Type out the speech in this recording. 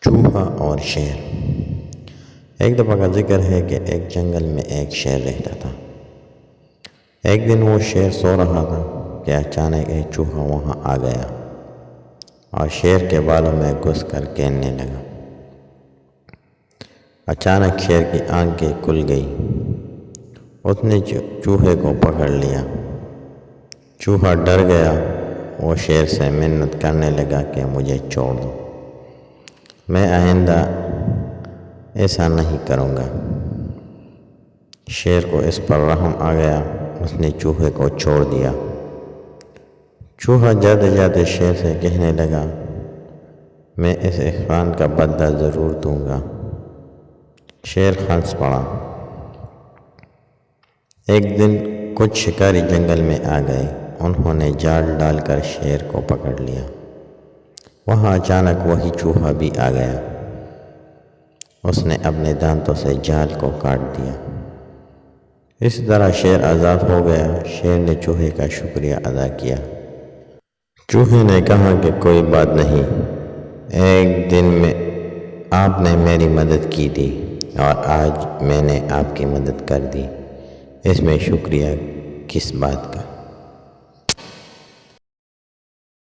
چوہا اور شیر۔ ایک دفعہ کا ذکر ہے کہ ایک جنگل میں ایک شیر رہتا تھا۔ ایک دن وہ شیر سو رہا تھا کہ اچانک ایک چوہا وہاں آ گیا اور شیر کے بالوں میں گھس کر کھیلنے لگا۔ اچانک شیر کی آنکھیں کھل گئی۔ اس نے چوہے کو پکڑ لیا۔ چوہا ڈر گیا۔ وہ شیر سے منت کرنے لگا کہ مجھے چھوڑ دو، میں آئندہ ایسا نہیں کروں گا۔ شیر کو اس پر رحم آ گیا۔ اس نے چوہے کو چھوڑ دیا۔ چوہا جاتے جاتے شیر سے کہنے لگا، میں اس احسان کا بدلہ ضرور دوں گا۔ شیر ہنس پڑا۔ ایک دن کچھ شکاری جنگل میں آ گئے۔ انہوں نے جال ڈال کر شیر کو پکڑ لیا۔ وہاں اچانک وہی چوہا بھی آ گیا۔ اس نے اپنے دانتوں سے جال کو کاٹ دیا۔ اس طرح شیر آزاد ہو گیا۔ شیر نے چوہے کا شکریہ ادا کیا۔ چوہے نے کہا کہ کوئی بات نہیں، ایک دن میں آپ نے میری مدد کی تھی اور آج میں نے آپ کی مدد کر دی، اس میں شکریہ کس بات کا۔